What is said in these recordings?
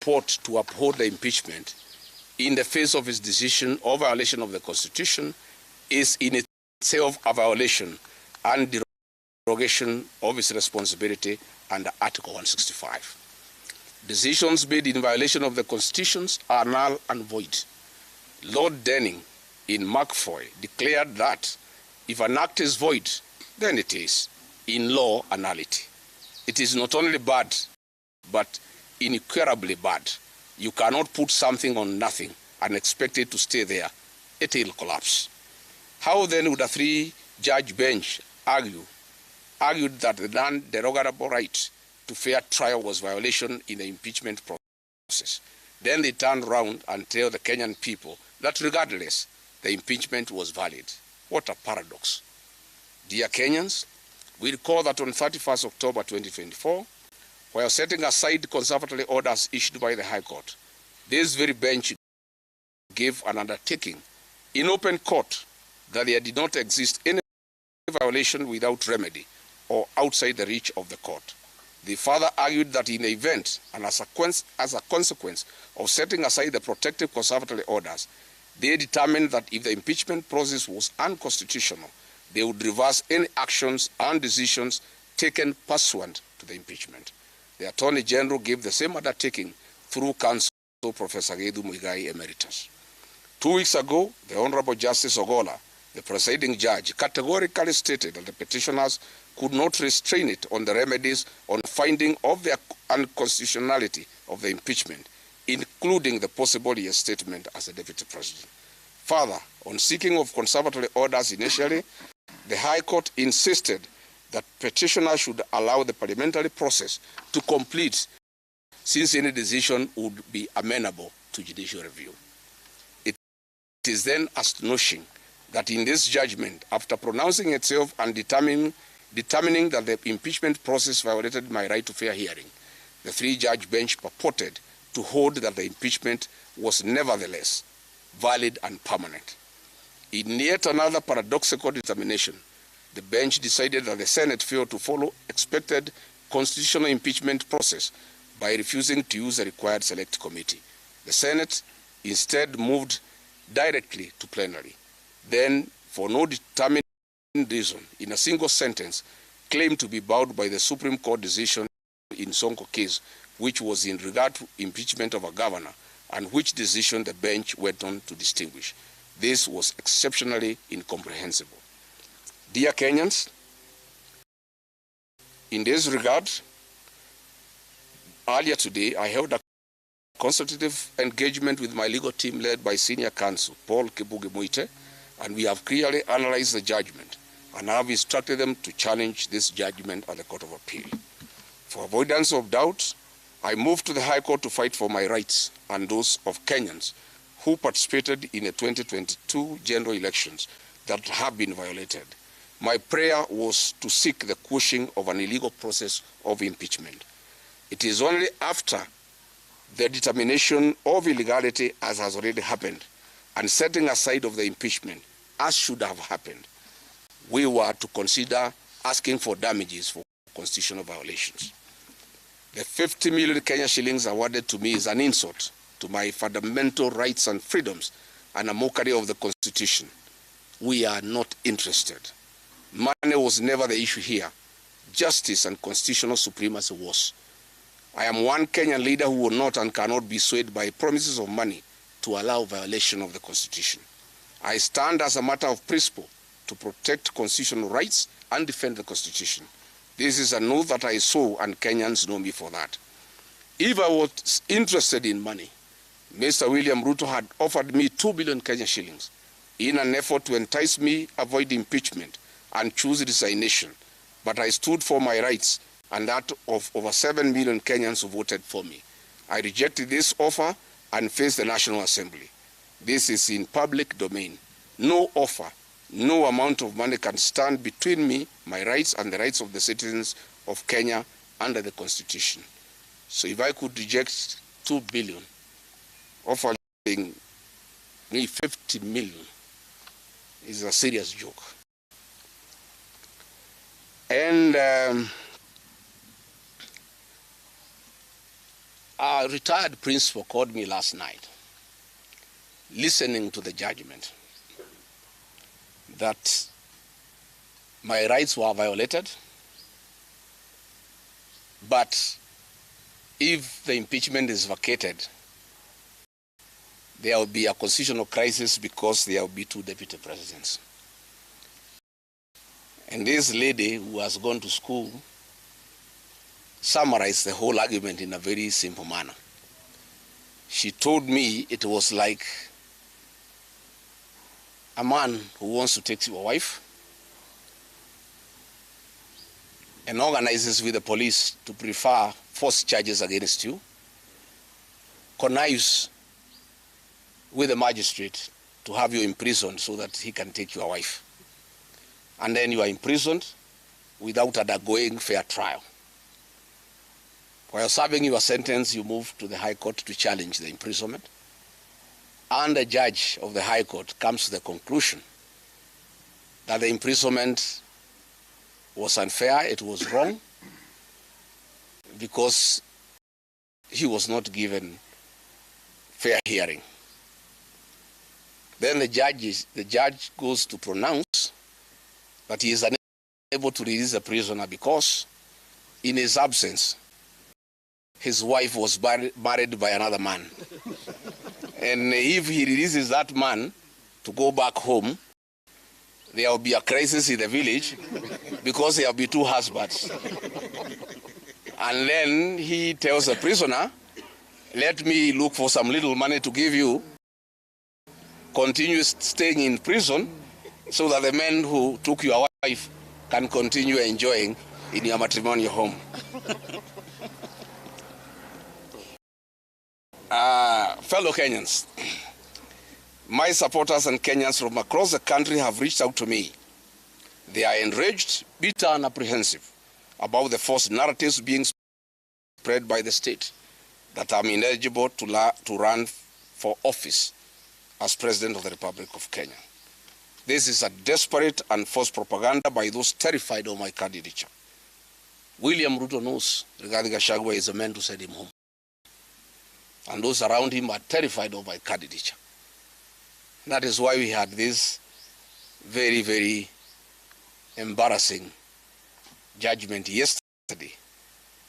purport to uphold the impeachment in the face of his decision or violation of the Constitution is in itself a violation and derogation of his responsibility under Article 165. Decisions made in violation of the Constitutions are null and void. Lord Denning in Macfoy declared that if an act is void, then it is, in law, a nullity. It is not only bad, but incurably bad. You cannot put something on nothing and expect it to stay there. It will collapse. How then would a three-judge bench argued that the non-derogable right to fair trial was violation in the impeachment process? Then they turned around and tell the Kenyan people that regardless, the impeachment was valid. What a paradox. Dear Kenyans, we recall that on 31st October 2024, while setting aside conservatory orders issued by the High Court, this very bench gave an undertaking in open court that there did not exist any violation without remedy or outside the reach of the court. They further argued that in the event and as a consequence of setting aside the protective conservatory orders, they determined that if the impeachment process was unconstitutional, they would reverse any actions and decisions taken pursuant to the impeachment. The Attorney General gave the same undertaking through Counsel Professor Githu Muigai Emeritus. 2 weeks ago, the Honorable Justice Ogola, the presiding judge, categorically stated that the petitioners could not restrain it on the remedies on finding of the unconstitutionality of the impeachment, including the possible reinstatement as a deputy president. Further, on seeking of conservatory orders initially, the High Court insisted that petitioners should allow the parliamentary process to complete, since any decision would be amenable to judicial review. It is then astonishing that in this judgment, after pronouncing itself and determining that the impeachment process violated my right to fair hearing, the three-judge bench purported to hold that the impeachment was nevertheless valid and permanent. In yet another paradoxical determination, the bench decided that the Senate failed to follow expected constitutional impeachment process by refusing to use the required select committee. The Senate instead moved directly to plenary. Then, for no determined reason, in a single sentence, claimed to be bound by the Supreme Court decision in Sonko case, which was in regard to impeachment of a governor, and which decision the bench went on to distinguish. This was exceptionally incomprehensible. Dear Kenyans, in this regard, earlier today, I held a consultative engagement with my legal team led by Senior Counsel Paul Kibuge Muite, and we have clearly analyzed the judgment and have instructed them to challenge this judgment at the Court of Appeal. For avoidance of doubt, I moved to the High Court to fight for my rights and those of Kenyans who participated in the 2022 general elections that have been violated. My prayer was to seek the quashing of an illegal process of impeachment. It is only after the determination of illegality, as has already happened, and setting aside of the impeachment, as should have happened, we were to consider asking for damages for constitutional violations. The 50 million Kenya shillings awarded to me is an insult to my fundamental rights and freedoms and a mockery of the Constitution. We are not interested. Money was never the issue here. Justice and constitutional supremacy was. I am one Kenyan leader who will not and cannot be swayed by promises of money to allow violation of the Constitution. I stand as a matter of principle to protect constitutional rights and defend the Constitution. This is an oath that I sow, and Kenyans know me for that. If I was interested in money, Mr. William Ruto had offered me 2 billion Kenya shillings in an effort to entice me avoid impeachment and choose resignation. But I stood for my rights and that of over 7 million Kenyans who voted for me. I rejected this offer and faced the National Assembly. This is in public domain. No offer, no amount of money can stand between me, my rights, and the rights of the citizens of Kenya under the Constitution. So if I could reject 2 billion, offering me 50 million is a serious joke. And A retired principal called me last night, listening to the judgment, that my rights were violated, but if the impeachment is vacated, there will be a constitutional crisis because there will be 2 deputy presidents. And this lady who has gone to school summarized the whole argument in a very simple manner. She told me it was like a man who wants to take your wife and organizes with the police to prefer false charges against you, connives with the magistrate to have you imprisoned so that he can take your wife. And then you are imprisoned without undergoing fair trial. While serving your sentence, you move to the High Court to challenge the imprisonment. And the judge of the High Court comes to the conclusion that the imprisonment was unfair, it was wrong, because he was not given fair hearing. Then the judge goes to pronounce that he is unable to release the prisoner because, in his absence, his wife was married by another man. And if he releases that man to go back home, there will be a crisis in the village because there will be 2 husbands. And then he tells the prisoner, let me look for some little money to give you, continue staying in prison so that the man who took your wife can continue enjoying in your matrimonial home. Fellow Kenyans, my supporters and Kenyans from across the country have reached out to me. They are enraged, bitter, and apprehensive about the false narratives being spread by the state that I'm ineligible to run for office as President of the Republic of Kenya. This is a desperate and false propaganda by those terrified of my candidature. William Ruto knows Rigathi Gachagua is the man to send him home. And those around him are terrified of my candidature. That is why we had this very, very embarrassing judgment yesterday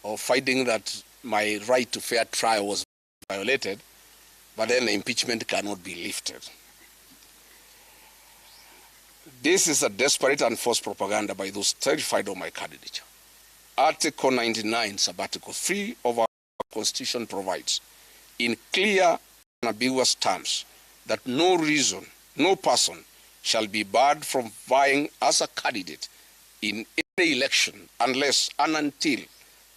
of finding that my right to fair trial was violated, but then the impeachment cannot be lifted. This is a desperate and false propaganda by those terrified of my candidature. Article 99, Subarticle 3 of our Constitution provides, in clear and ambiguous terms, that no reason, no person shall be barred from vying as a candidate in any election unless and until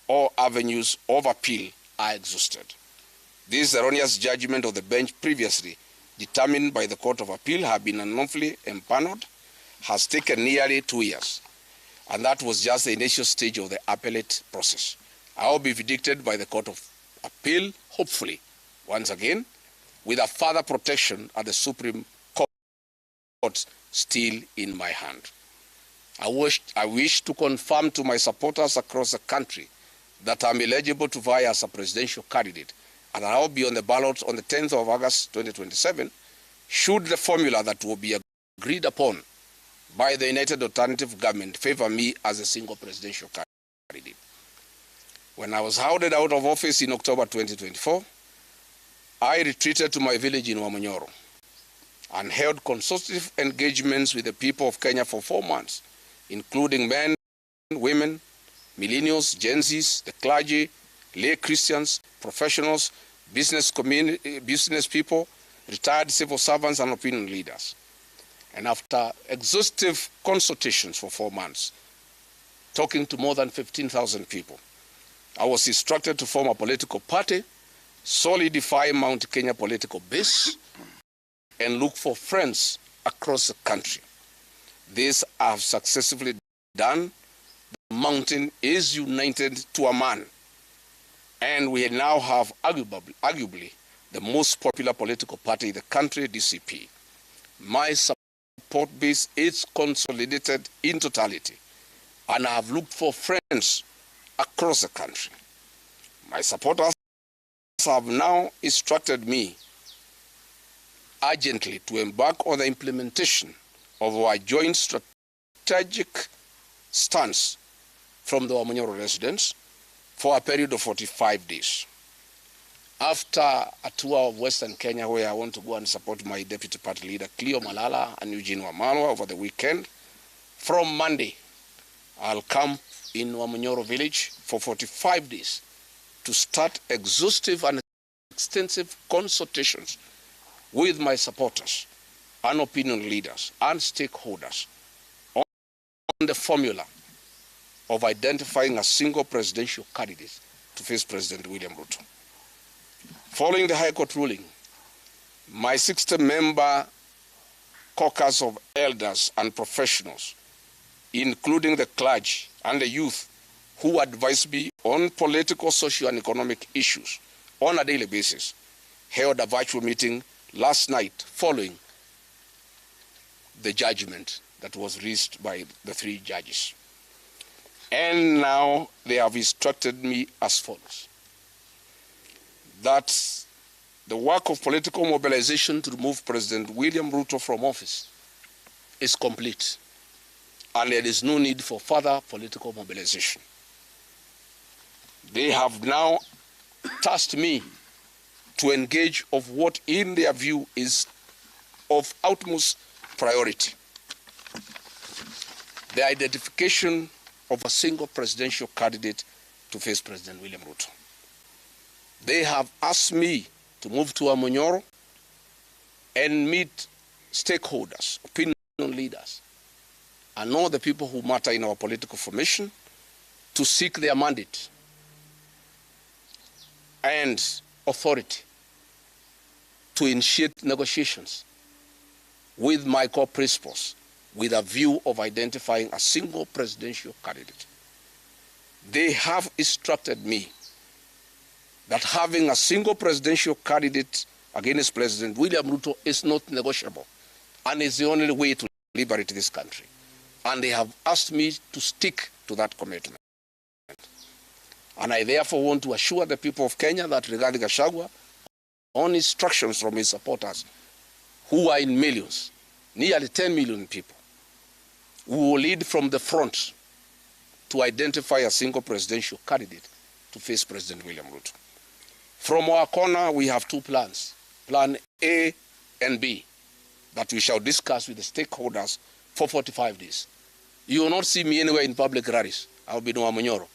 all avenues of appeal are exhausted. This erroneous judgment of the bench previously determined by the Court of Appeal have been unlawfully empaneled has taken nearly 2 years, and that was just the initial stage of the appellate process. I will be vindicated by the Court of Appeal, hopefully, once again, with a further protection at the Supreme Court still in my hand. I wish to confirm to my supporters across the country that I'm eligible to vie as a presidential candidate, and I will be on the ballot on the 10th of August 2027, should the formula that will be agreed upon by the United Alternative Government favor me as a single presidential candidate. When I was hounded out of office in October 2024, I retreated to my village in Wamunyoro and held consultative engagements with the people of Kenya for 4 months, including men, women, millennials, Gen Zs, the clergy, lay Christians, professionals, business people, retired civil servants, and opinion leaders. And after exhaustive consultations for 4 months, talking to more than 15,000 people, I was instructed to form a political party, solidify Mount Kenya political base, and look for friends across the country. This I have successfully done. The mountain is united to a man, and we now have arguably the most popular political party in the country, DCP. My support base is consolidated in totality, and I have looked for friends across the country. My supporters have now instructed me urgently to embark on the implementation of our joint strategic stance from the Wamanyoro residents for a period of 45 days. After a tour of Western Kenya, where I want to go and support my deputy party leader, Cleo Malala and Eugene Wamalwa over the weekend, from Monday, I'll camp in Wamanyoro village for 45 days to start exhaustive and extensive consultations with my supporters and opinion leaders and stakeholders on the formula of identifying a single presidential candidate to face President William Ruto. Following the High Court ruling, my 60-member caucus of elders and professionals, including the clergy and the youth who advise me on political, social, and economic issues on a daily basis, held a virtual meeting last night following the judgment that was reached by the 3 judges. And now they have instructed me as follows: that the work of political mobilization to remove President William Ruto from office is complete, and there is no need for further political mobilization. They have now tasked me to engage of what in their view is of utmost priority: the identification of a single presidential candidate to face President William Ruto. They have asked me to move to Wamanyoro and meet stakeholders, opinion leaders, and all the people who matter in our political formation to seek their mandate and authority to initiate negotiations with my core principles with a view of identifying a single presidential candidate. They have instructed me that having a single presidential candidate against President William Ruto is not negotiable and is the only way to liberate this country. And they have asked me to stick to that commitment. And I therefore want to assure the people of Kenya that Rigathi Gachagua, on instructions from his supporters, who are in millions, nearly 10 million people, we will lead from the front to identify a single presidential candidate to face President William Ruto. From our corner, we have 2 plans, Plan A and B, that we shall discuss with the stakeholders for 45 days. You will not see me anywhere in public rallies. I will be in Wamanyoro,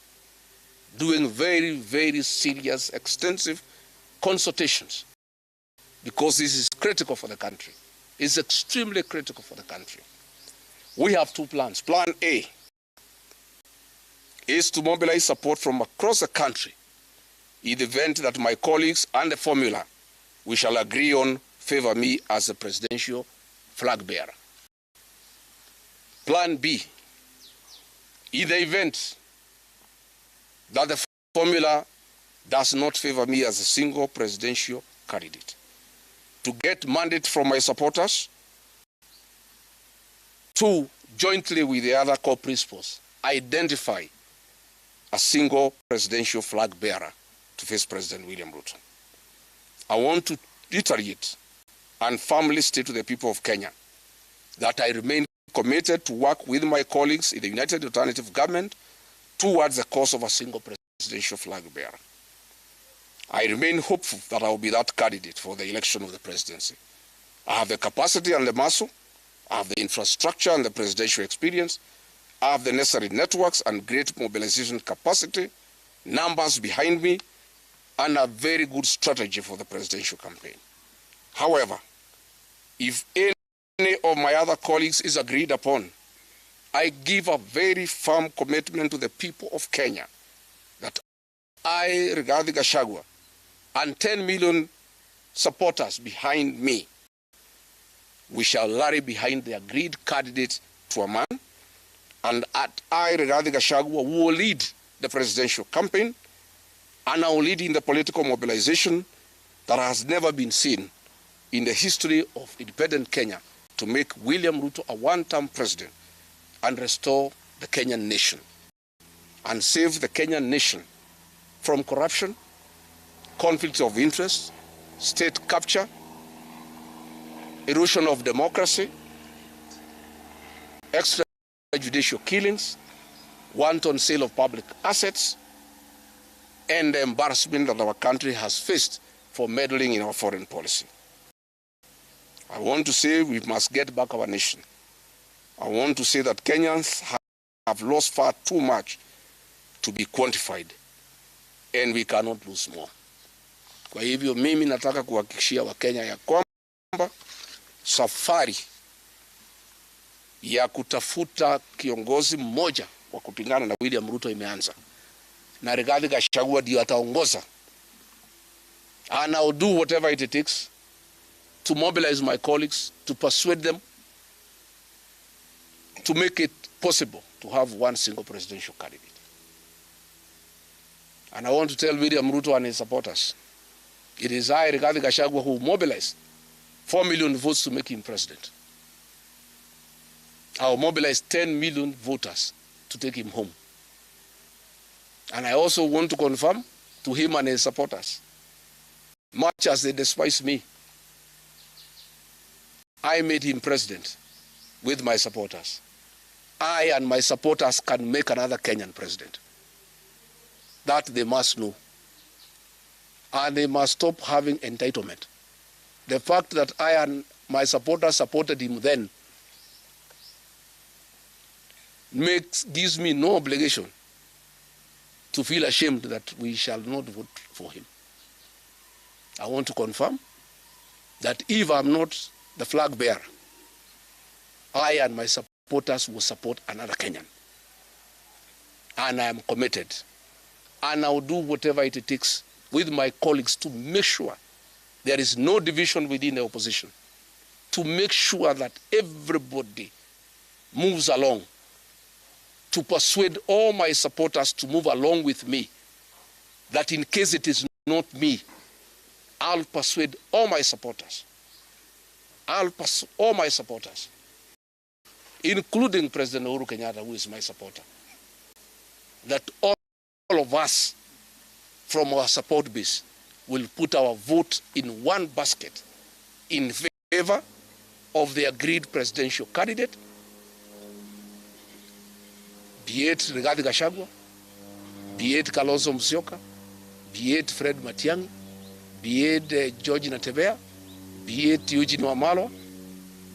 doing very, very serious, extensive consultations, because this is critical for the country. It's extremely critical for the country. We have 2 plans. Plan A is to mobilize support from across the country in the event that my colleagues and the formula we shall agree on favor me as the presidential flag bearer. Plan B, in the event that the formula does not favor me as a single presidential candidate, to get mandate from my supporters to, jointly with the other core principles, identify a single presidential flag bearer to face President William Ruto. I want to reiterate and firmly state to the people of Kenya that I remain committed to work with my colleagues in the United Alternative Government towards the cause of a single presidential flag bearer. I remain hopeful that I will be that candidate for the election of the presidency. I have the capacity and the muscle, I have the infrastructure and the presidential experience, I have the necessary networks and great mobilization capacity, numbers behind me, and a very good strategy for the presidential campaign. However, if any of my other colleagues is agreed upon, I give a very firm commitment to the people of Kenya that I, Rigathi Gachagua, and 10 million supporters behind me, we shall rally behind the agreed candidate to a man, and I, Rigathi Gachagua, will lead the presidential campaign, and I will lead in the political mobilization that has never been seen in the history of independent Kenya to make William Ruto a one-term president and restore the Kenyan nation and save the Kenyan nation from corruption, conflicts of interest, state capture, erosion of democracy, extrajudicial killings, wanton sale of public assets, and the embarrassment that our country has faced for meddling in our foreign policy. I want to say we must get back our nation. I want to say that Kenyans have lost far too much to be quantified, and we cannot lose more. Kwa hivyo mimi nataka kuhakikishia Wakenya ya kwamba safari ya kutafuta kiongozi mmoja wa kupingana na William Ruto imeanza, na Rigathi Gachagua ndio ataongoza. And I'll do whatever it takes to mobilize my colleagues, to persuade them, to make it possible to have one single presidential candidate. And I want to tell William Ruto and his supporters, it is I, Rigathi Gachagua, who mobilized 4 million votes to make him president. I will mobilize 10 million voters to take him home. And I also want to confirm to him and his supporters, much as they despise me, I made him president with my supporters. I and my supporters can make another Kenyan president. That they must know. And they must stop having entitlement. The fact that I and my supporters supported him then gives me no obligation to feel ashamed that we shall not vote for him. I want to confirm that if I'm not the flag bearer, I and my supporters will support another Kenyan. And I am committed. And I will do whatever it takes with my colleagues to make sure there is no division within the opposition, to make sure that everybody moves along, to persuade all my supporters to move along with me, that in case it is not me, I'll persuade all my supporters. All my supporters, including President Uhuru Kenyatta, who is my supporter, that all of us from our support base will put our vote in one basket in favor of the agreed presidential candidate, be it Rigathi Gachagua, be it Kalonzo Musyoka, be it Fred Matiang'i, be it George Natebea, be it Eugene Wamalwa,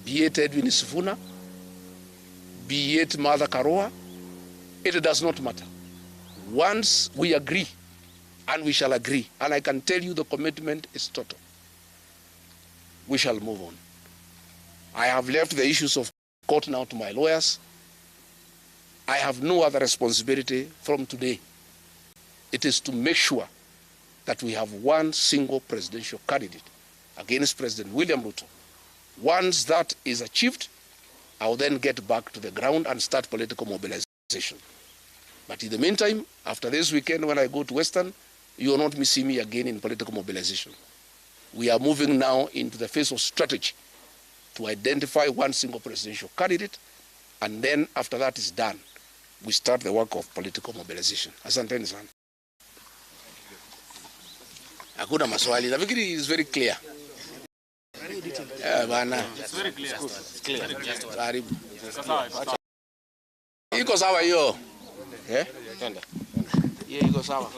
be it Edwin Sifuna, be it Martha Karua, it does not matter. Once we agree, and we shall agree, and I can tell you the commitment is total, we shall move on. I have left the issues of court now to my lawyers. I have no other responsibility from today. It is to make sure that we have one single presidential candidate against President William Ruto. Once that is achieved, I will then get back to the ground and start political mobilization. But in the meantime, after this weekend when I go to Western, you will not see me again in political mobilization. We are moving now into the phase of strategy to identify one single presidential candidate, and then after that is done, we start the work of political mobilization. Asanteni sana. Hakuna maswali. Nafikiri is very clear. Bana. It's very clear. It's clear. Karibu. Iko sawa hiyo. Eh? Hiyo iko sawa.